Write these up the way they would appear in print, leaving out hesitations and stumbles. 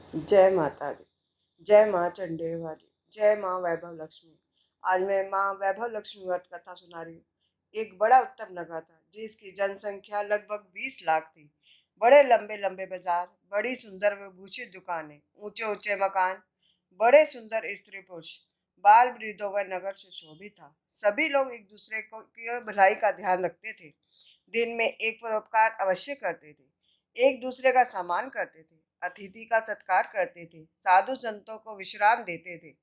जय माता दी। जय माँ चंडे वाली। जय माँ वैभव लक्ष्मी। आज मैं माँ वैभव लक्ष्मी व्रत कथा सुना रही हूँ। एक बड़ा उत्तम नगर था जिसकी जनसंख्या लगभग 20 लाख थी। बड़े लंबे लंबे बाजार, बड़ी सुंदर व भूषित दुकानें, ऊंचे ऊंचे मकान, बड़े सुंदर स्त्री पुरुष, बाल वृद्धों व नगर से शोभित था। सभी लोग एक दूसरे को की भलाई का ध्यान रखते थे। दिन में एक परोपकार अवश्य करते थे, एक दूसरे का सम्मान करते थे, अतिथि का सत्कार करते थे, साधु संतों को विश्राम देते थे।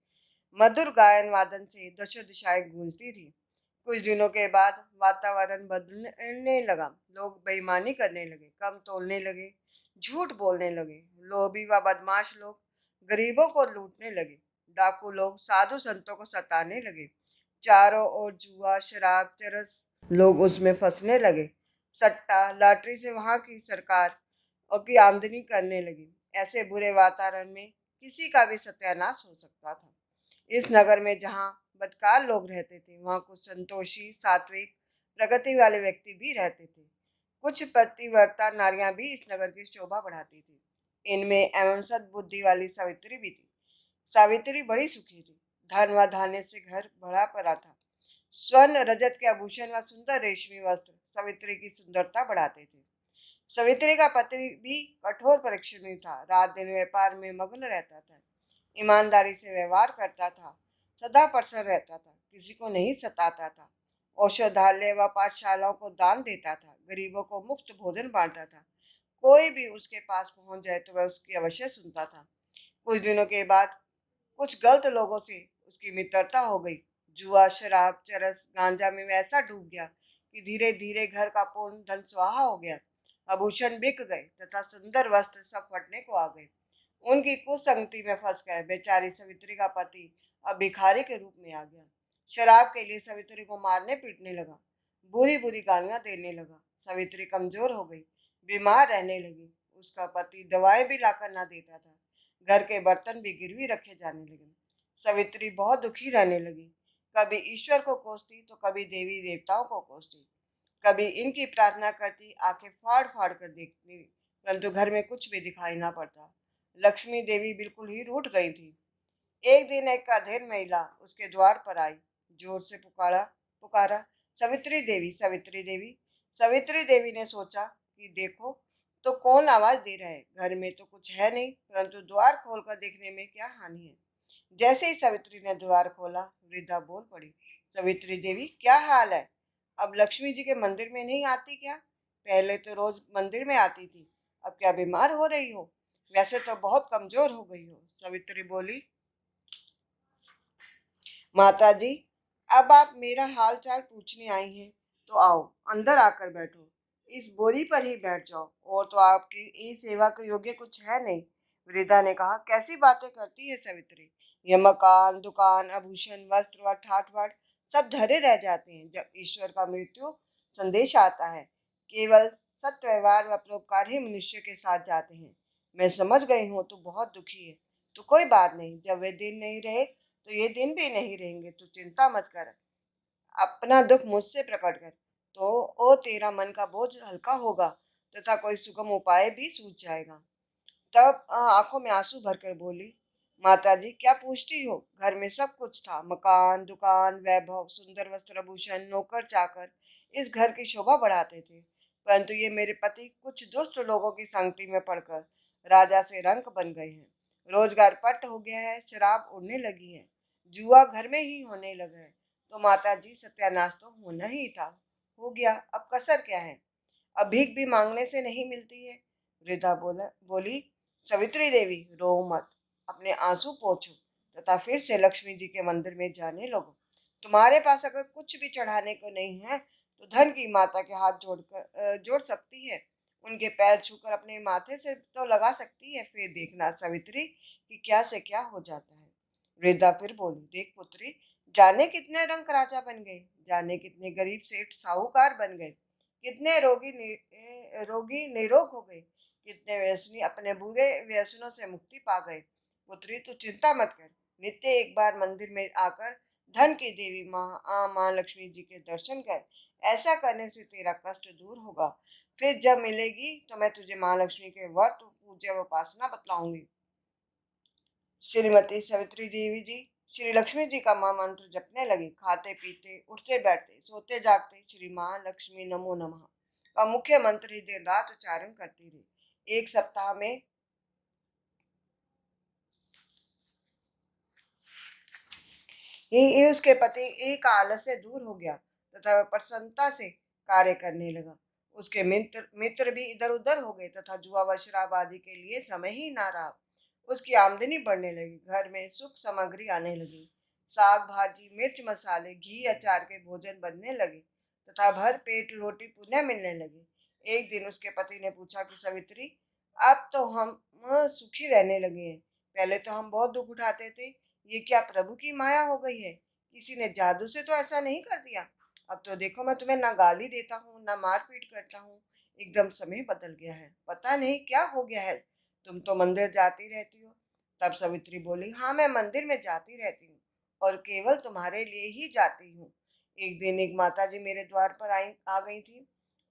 मधुर गायन वादन से दशो दिशाएं गूंजती थी। कुछ दिनों के बाद वातावरण बदलने लगा। लोग बेईमानी करने लगे, कम तोलने लगे, झूठ बोलने लगे। लोभी व बदमाश लोग गरीबों को लूटने लगे। डाकू लोग साधु संतों को सताने लगे। चारों ओर जुआ, शराब, चरस, लोग उसमें फंसने लगे। सट्टा, लॉटरी से वहां की सरकार और की आमदनी करने लगी। ऐसे बुरे वातावरण में किसी का भी सत्यानाश हो सकता था। इस नगर में जहाँ बदकार लोग रहते थे, वहाँ कुछ संतोषी, सात्विक, प्रगति वाले व्यक्ति भी रहते थे। कुछ पतिव्रता नारियां भी इस नगर की शोभा बढ़ाती थी। इनमें एवं सद्बुद्धि वाली सावित्री भी थी। सावित्री बड़ी सुखी थी। धन व धान्य से घर भरा पड़ा था। स्वर्ण रजत के आभूषण व सुंदर रेशमी वस्त्र सावित्री की सुंदरता बढ़ाते थे। सावित्री का पति भी कठोर परिश्रमी था। रात दिन व्यापार में मग्न रहता था, ईमानदारी से व्यवहार करता था, सदा प्रसन्न रहता था, किसी को नहीं सताता था। औषधालय व पाठशालाओं को दान देता था, गरीबों को मुफ्त भोजन बांटता था। कोई भी उसके पास पहुंच जाए तो वह उसकी अवश्य सुनता था। कुछ दिनों के बाद कुछ गलत लोगों से उसकी मित्रता हो गई। जुआ, शराब, चरस, गांजा में वैसा डूब गया कि धीरे धीरे घर का पूर्ण धन स्वाहा हो गया। आभूषण बिक गए तथा सुंदर वस्त्र सब फटने को आ गए। उनकी कुसंगति में फंस कर बेचारी सवित्री का पति अब भिखारी के रूप में आ गया। शराब के लिए सवित्री को मारने पीटने लगा, बुरी बुरी गालियां देने लगा। सवित्री कमजोर हो गई, बीमार रहने लगी। उसका पति दवाएं भी लाकर ना देता था। घर के बर्तन भी गिरवी रखे जाने लगे। सवित्री बहुत दुखी रहने लगी। कभी ईश्वर को कोसती तो कभी देवी देवताओं को कोसती। कभी इनकी प्रार्थना करती, आंखें फाड़ फाड़ कर देखती, परंतु घर में कुछ भी दिखाई ना पड़ता। लक्ष्मी देवी बिल्कुल ही रूठ गई थी। एक दिन एक अधेड़ महिला उसके द्वार पर आई, जोर से पुकारा पुकारा, सवित्री देवी, सवित्री देवी। सवित्री देवी ने सोचा कि देखो तो कौन आवाज दे रहा है। घर में तो कुछ है नहीं, परंतु द्वार खोलकर देखने में क्या हानि है। जैसे ही सवित्री ने द्वार खोला, वृद्धा बोल पड़ी, सवित्री देवी क्या हाल है? अब लक्ष्मी जी के मंदिर में नहीं आती क्या? पहले तो रोज मंदिर में आती थी, अब क्या बीमार हो रही हो? वैसे तो बहुत कमजोर हो गई हो। सवित्री बोली, माता जी, अब आप मेरा हाल चाल पूछने आई हैं, तो आओ अंदर आकर बैठो। इस बोरी पर ही बैठ जाओ, और तो आपकी इस सेवा के योग्य कुछ है नहीं। वृद्धा ने कहा, कैसी बातें करती है सवित्री? ये मकान, दुकान, आभूषण, वस्त्र व ठाट बाट सब धरे रह जाते हैं जब ईश्वर का मृत्यु संदेश आता है। केवल सत्य व्यवहार व परोपकार ही मनुष्य के साथ जाते हैं। मैं समझ गई हूँ, तू बहुत दुखी है। तो कोई बात नहीं, जब वे दिन नहीं रहे तो ये दिन भी नहीं रहेंगे। तू चिंता मत कर, अपना दुख मुझसे प्रकट कर, तो ओ तेरा मन का बोझ हल्का होगा तथा कोई सुगम उपाय भी सूझ जाएगा। तब आंखों में आंसू भरकर बोली, माता जी क्या पूछती हो? घर में सब कुछ था, मकान, दुकान, वैभव, सुंदर वस्त्र आभूषण, नौकर चाकर इस घर की शोभा बढ़ाते थे। परंतु ये मेरे पति कुछ दुष्ट लोगों की संगति में पड़कर राजा से रंक बन गए हैं। रोजगार पट हो गया है, शराब उड़ने लगी है, जुआ घर में ही होने लगा है। तो माता जी सत्यानाश तो होना ही था, हो गया, अब कसर क्या है? अब भीख भी मांगने से नहीं मिलती है। वृद्धा बोली, सवित्री देवी रो मत, अपने आंसू पोंछो तथा फिर से लक्ष्मी जी के मंदिर में जाने लगो। तुम्हारे पास अगर कुछ भी चढ़ाने को नहीं है तो धन की माता के हाथ जोड़ सकती है। उनके पैर छूकर अपने माथे से तो लगा सकती है, फिर देखना सवित्री कि क्या से क्या हो जाता है। वृद्धा फिर बोली, देख पुत्री, जाने कितने रंग राजा बन गए, जाने कितने गरीब सेठ साहूकार बन गए, कितने रोगी निरोग हो गए, कितने व्यसनी अपने बुरे व्यसनों से मुक्ति पा गए। पुत्री तू चिंता मत कर, नित्य एक बार मंदिर में आकर धन की देवी माँ लक्ष्मी जी के दर्शन कर। ऐसा करने से तेरा कष्ट दूर होगा। फिर जब मिलेगी तो मैं तुझे माँ लक्ष्मी के व्रत पूजा व उपासना बतलाऊंगी। श्रीमती सावित्री देवी जी श्री लक्ष्मी जी का मां मंत्र जपने लगी। खाते पीते, उठते बैठते, सोते जागते श्री मां लक्ष्मी नमो नमः का मुख्य मंत्र ही दिन रात उच्चारण करती रही। एक सप्ताह में ही उसके पति एक आलस से दूर हो गया तथा वह प्रसन्नता से कार्य करने लगा। उसके मित्र मित्र भी इधर उधर हो गए तथा जुआ व शराब आदि के लिए समय ही ना रहा। उसकी आमदनी बढ़ने लगी, घर में सुख सामग्री आने लगी, साग भाजी मिर्च मसाले घी अचार के भोजन बनने लगे तथा भर पेट रोटी पुनः मिलने लगी। एक दिन उसके पति ने पूछा कि सवित्री, अब तो हम सुखी रहने लगे हैं, पहले तो हम बहुत दुख उठाते थे, ये क्या प्रभु की माया हो गई है? किसी ने जादू से तो ऐसा नहीं कर दिया। अब तो देखो मैं तुम्हें ना गाली देता हूँ ना मारपीट करता हूँ। एकदम समय बदल गया है, पता नहीं क्या हो गया है। तुम तो मंदिर जाती रहती हो। तब सावित्री बोली, हाँ मैं मंदिर में जाती रहती हूँ और केवल तुम्हारे लिए ही जाती हूँ। एक दिन एक माता जी मेरे द्वार पर आ गई थी।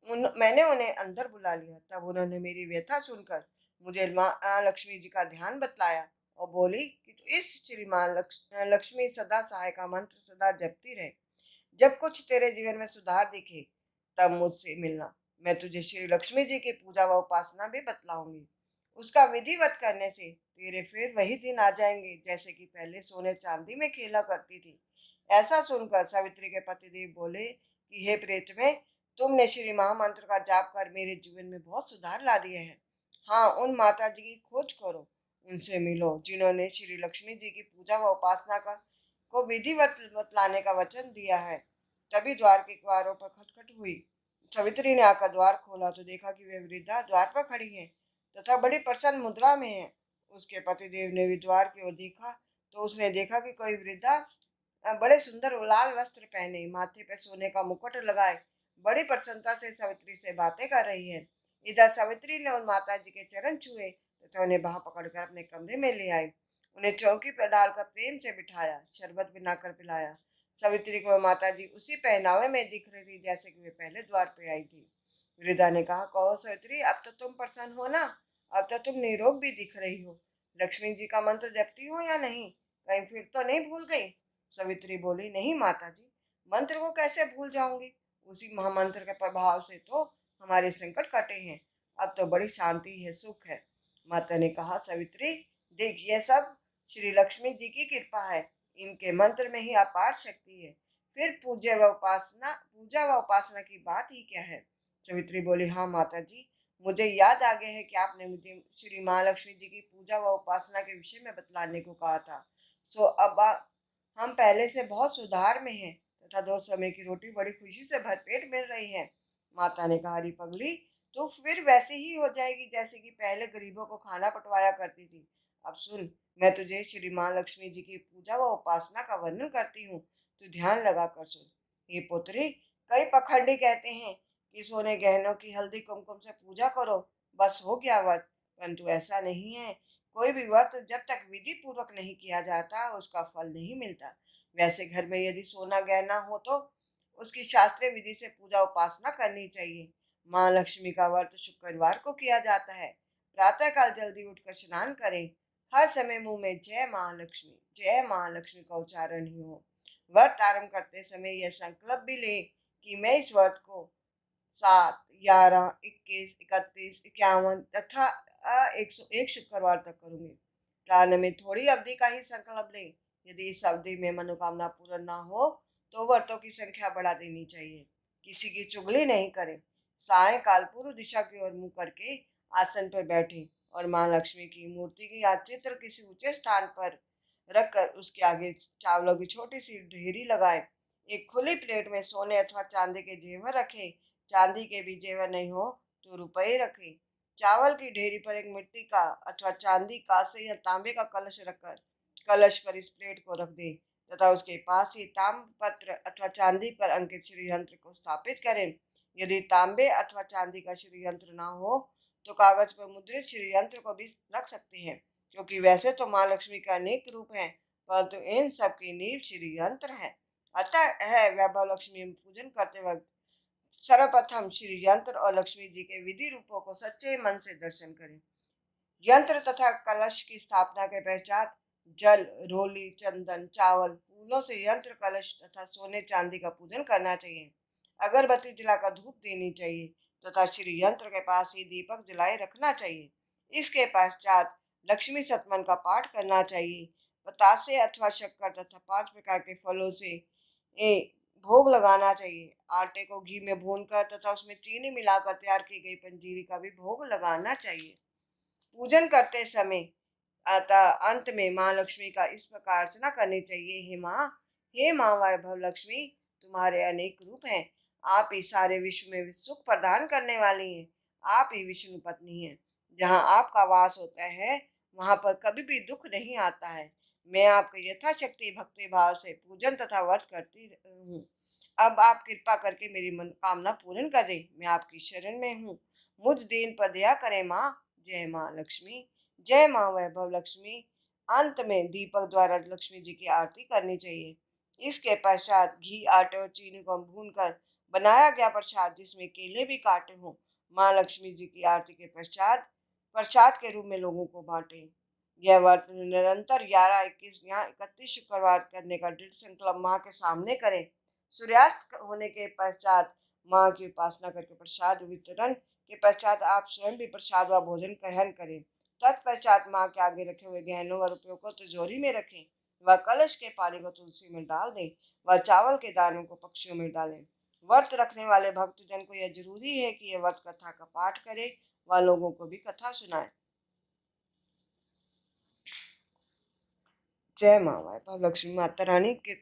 मैंने उन्हें अंदर बुला लिया। तब उन्होंने मेरी व्यथा सुनकर मुझे माँ लक्ष्मी जी का ध्यान बतलाया और बोली कि तो इस श्री माँ लक्ष्मी सदा सहाय का मंत्र सदा जपती रहे। जब कुछ तेरे जीवन में सुधार दिखे तब मुझसे मिलना। मैं तुझे श्री लक्ष्मी जी की पूजा व उपासना भी बतलाऊंगी। उसका विधिवत करने से तेरे फिर वही दिन आ जाएंगे जैसे कि पहले सोने चांदी में खेला करती थी। ऐसा सुनकर सावित्री के पतिदेव बोले कि हे प्रेत में, तुमने श्री महामंत्र का जाप कर मेरे जीवन में बहुत सुधार ला दिए हैं। हाँ, उन माता जी की खोज करो, उनसे मिलो जिन्होंने श्री लक्ष्मी जी की पूजा व उपासना का को विधिवत बतलाने का वचन दिया है। तभी द्वार के द्वारों पर खटखट हुई। सावित्री ने आकर द्वार खोला तो देखा कि वे वृद्धा द्वार पर खड़ी है तथा बड़ी प्रसन्न मुद्रा में है। उसके पतिदेव ने भी द्वार की ओर देखा तो उसने देखा कि कोई वृद्धा बड़े सुंदर लाल वस्त्र पहने, माथे पे सोने का मुकुट लगाए, बड़ी प्रसन्नता से सावित्री से बातें कर रही है। इधर सावित्री ने उन माता जी के चरण छुए तथा उन्हें बाह पकड़कर अपने कमरे में ले आई। उन्हें चौकी पर डालकर प्रेम से बिठाया, शरबत बनाकर पिलाया। सावित्री को माता जी उसी पहनावे में दिख रही थी जैसे कि वे पहले द्वार पे आई थी। वृद्धा ने कहा, कहो सावित्री, अब तो तुम प्रसन्न हो ना? अब तो तुम निरोग भी दिख रही हो। लक्ष्मी जी का मंत्र जपती हो या नहीं? कहीं फिर तो नहीं भूल गई? सावित्री बोली, नहीं माता जी, मंत्र को कैसे भूल जाऊंगी? उसी महामंत्र के प्रभाव से तो हमारे संकट कटे हैं। अब तो बड़ी शांति है, सुख है। माता ने कहा, सावित्री देख, ये सब श्री लक्ष्मी जी की कृपा है। इनके मंत्र में ही अपार शक्ति है। फिर पूजा व उपासना की बात ही क्या है? सावित्री बोली, हाँ माता जी, मुझे याद आ गया है कि आपने मुझे श्री महालक्ष्मी जी की पूजा व उपासना के विषय में बतलाने को कहा था। सो अब हम पहले से बहुत सुधार में हैं तथा दो समय की रोटी बड़ी खुशी से भरपेट मिल रही है। माता ने कहा, अरे पगली, तो फिर वैसे ही हो जाएगी जैसे कि पहले गरीबों को खाना पटवाया करती थी। अब सुन, मैं तुझे श्री माँ लक्ष्मी जी की पूजा व उपासना का वर्णन करती हूँ, तो ध्यान लगा कर सुन। ये पुत्री, कई पखंडी कहते हैं कि सोने गहनों की हल्दी कुमकुम से पूजा करो, बस हो गया व्रत। परंतु ऐसा नहीं है। कोई भी व्रत जब तक विधि पूर्वक नहीं किया जाता उसका फल नहीं मिलता। वैसे घर में यदि सोना गहना हो तो उसकी शास्त्रीय विधि से पूजा उपासना करनी चाहिए। माँ लक्ष्मी का व्रत शुक्रवार को किया जाता है। प्रातःकाल जल्दी उठकर स्नान करें। हर समय मुंह में जय माँ लक्ष्मी का उच्चारण ही हो। व्रत आरंभ करते समय यह संकल्प भी ले कि मैं इस व्रत को 7, 11, 21, 31, 51 तथा 101 शुक्रवार तक करूंगी। प्रारंभ में थोड़ी अवधि का ही संकल्प लें। यदि इस अवधि में मनोकामना पूर्ण ना हो तो व्रतों की संख्या बढ़ा देनी चाहिए। किसी की चुगली नहीं करें। सायंकाल पूर्व दिशा की ओर मुंह करके आसन पर बैठे और माँ लक्ष्मी की मूर्ति की या चित्र किसी ऊंचे स्थान पर रखकर उसके आगे चावलों की छोटी सी ढेरी लगाए। एक खुली प्लेट में सोने अथवा चांदी के जेवर रखे। चांदी के भी जेवर नहीं हो तो रुपए रखे। चावल की ढेरी पर एक मिट्टी का अथवा चांदी का से या तांबे का कलश रखकर कलश पर इस प्लेट को रख दे तथा उसके पास ही ताम्रपत्र अथवा चांदी पर अंकित श्री यंत्र को स्थापित करें। यदि तांबे अथवा चांदी का श्री यंत्र ना हो तो कागज पर मुद्रित श्री यंत्र को भी रख सकते हैं, क्योंकि वैसे तो माँ लक्ष्मी का अनेक रूप है परंतु इन सब की नींव श्री यंत्र है। अतः है वैभव लक्ष्मी पूजन करते वक्त सर्वप्रथम श्री यंत्र और लक्ष्मी जी के विधि रूपों को सच्चे मन से दर्शन करें। यंत्र तथा कलश की स्थापना के पश्चात जल, रोली, चंदन, चावल, फूलों से यंत्र कलश तथा सोने चांदी का पूजन करना चाहिए। अगरबत्ती जलाकर धूप देनी चाहिए तथा श्री यंत्र के पास ही दीपक जलाए रखना चाहिए। इसके पश्चात लक्ष्मी शतमन का पाठ करना चाहिए। बतासे अथवा शक्कर तथा 5 प्रकार के फलों से भोग लगाना चाहिए। आटे को घी में भूनकर तथा उसमें चीनी मिलाकर तैयार की गई पंजीरी का भी भोग लगाना चाहिए। पूजन करते समय अतः अंत में माँ लक्ष्मी का इस प्रकार से ना करनी चाहिए, हे माँ वैभव लक्ष्मी, तुम्हारे अनेक रूप हैं। आप ही सारे विश्व में सुख प्रदान करने वाली हैं। आप ही विष्णु पत्नी हैं। जहाँ आपका वास होता है वहां पर कभी भी दुख नहीं आता है। मैं आपके यथाशक्ति भक्ति भाव से पूजन तथा व्रत करती हूँ। अब आप कृपा करके मेरी मनोकामना पूर्ण कर दें। मैं आपकी शरण में हूँ। मुझ दीन पर दया करें माँ। जय माँ लक्ष्मी। जय माँ वैभव लक्ष्मी। अंत में दीपक द्वारा लक्ष्मी जी की आरती करनी चाहिए। इसके पश्चात घी, आटे और चीनी को भून कर बनाया गया प्रसाद, जिसमें केले भी काटे हों, माँ लक्ष्मी जी की आरती के पश्चात प्रसाद के रूप में लोगों को बांटे। यह व्रत निरंतर 11, 21 या 31 शुक्रवार करने का दृढ़ संकल्प माँ के सामने करें। सूर्यास्त होने के पश्चात माँ की उपासना करके प्रसाद वितरण के पश्चात आप स्वयं भी प्रसाद व भोजन ग्रहण करें। तत्पश्चात माँ के आगे रखे हुए गहनों व रुपयों को तिजोरी में रखें। वह कलश के पानी को तुलसी में डाल दें। वह चावल के दानों को पक्षियों में डालें। व्रत रखने वाले भक्तजन को यह जरूरी है कि यह व्रत कथा का पाठ करे व लोगों को भी कथा सुनाए। जय माँ वैभव लक्ष्मी माता रानी के